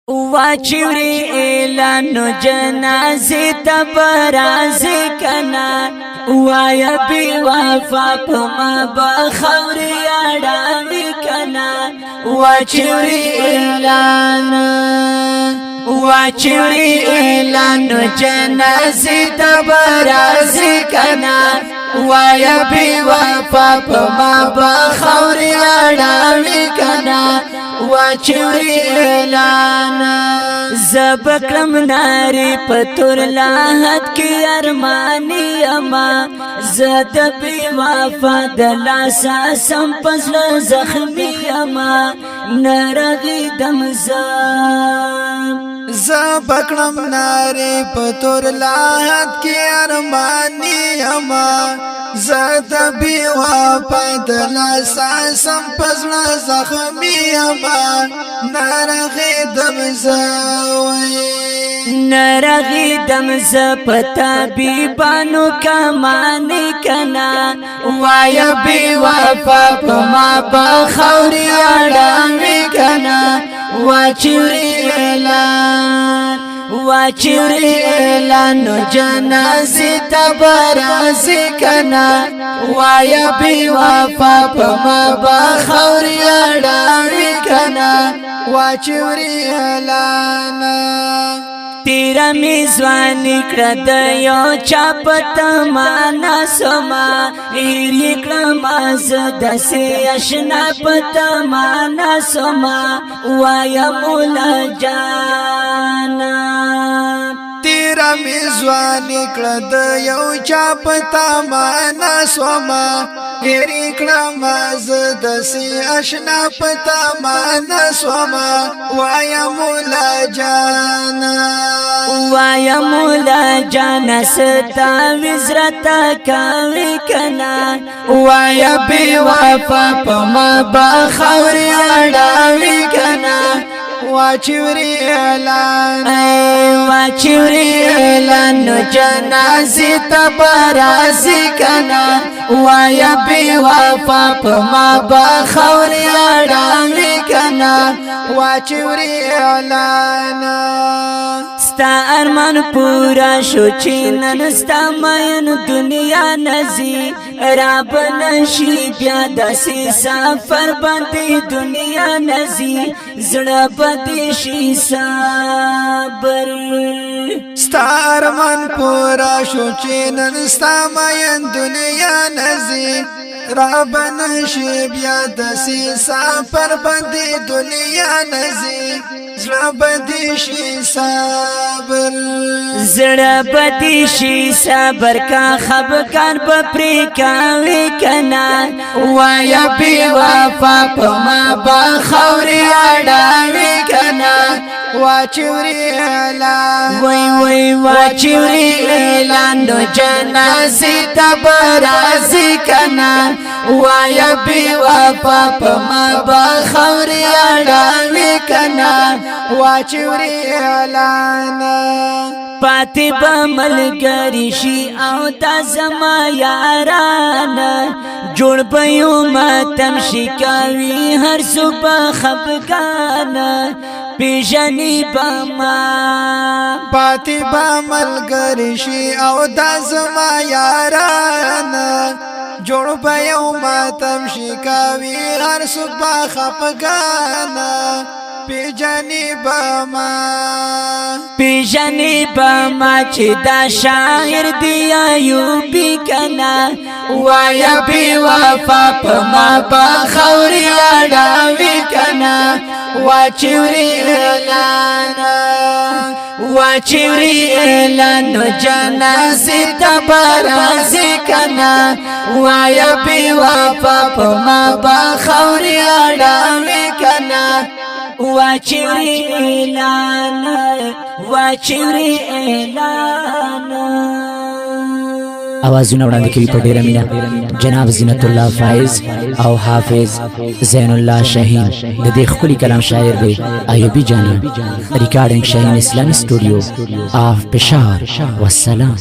واچوری اعلانو جنازی تبرازی کنا وایا بی وفا پما بخوری اڑاوی کنا واچوری اعلانو جنازی تبرازی کنا وایا بی وفا پما بخوری اڑاوی کنا واچوری اعلان زبکرم ناری پتور لاحت کی ارمانی اما زد بی وفا دلاسا سمپزل زخمی اما نرغی زبکرم ناری پتور لاحت کی ارمانی اما زد بی وفا دلاسا سمپزل زخمی اما نرغی دمز پتا بی بانو کمانی کنا وایا بی وفا پما بخوری اڑاوی کنا واچوری اعلانو جنازی تبرازی کنا وایا بی وفا پما بخوری اڑاوی کنا واچوری اعلان تیرا میزوانی کرد یو چاپت مانا سوما ایری کرم از دسی اشنا پت مانا سوما وایا مولا جانا تیرا میزوانی کرد یو چاپتا مانا سوما ایری کرم از دسی اشنا پتا مانا سوما وایا مولا جانا ستا وزرتا کاوی کنا وایا بی وفا پما بخوری اڑاوی کنا واچوری اعلانو جنازی تبرازی کنا وایا بی وفا پما بخوری اڑاوی کنا واچوری اعلان ستا ارمان پورا شو چینن ستا مین دنیا نزی راب نشی بیا دسی سفر بندی دنیا نزی زڑا بدی شی صبر ستا ارمان پورا شو چینن ستا مین دنیا نزی راب نشی بیا دسی سفر بندی دنیا نزی زړه بدی شي صبر کا خبکان بپری کاوی کنا وایا بی وفا پما بخوری اڑاوی کنا واچوری اعلانو جنازی تبرازی کنا وایا بی وفا پما بخوری اڑاوی کنا واچوری اعلان پاتی با ملگری شی او تا زما یاران جوړ بیو ماتم شکاوی هر صبح خفگان پیشنی بما پاتی با ملگری شی او تا زما یاران جوړ بیو ماتم شکاوی هر صبح خفگان پیجنی بما چی دا شاعر دی ایوبی کنا وایا بی وفا پما بخوری اڑاوی کنا واچوری اعلانو جنازی تبرازی کنا وایا بی وفا پما بخوری اڑاوی کنا واچوری اعلان आवाज़ونه وړاندې کوي په ډیره مینه جناب زینت الله فائز او حافظ زین الله شاهین د دې خپل کلام شاعر دی ایوبی جانا ریکارډینګ شاهین اسلامي سټوډیو اف پشاور والسلام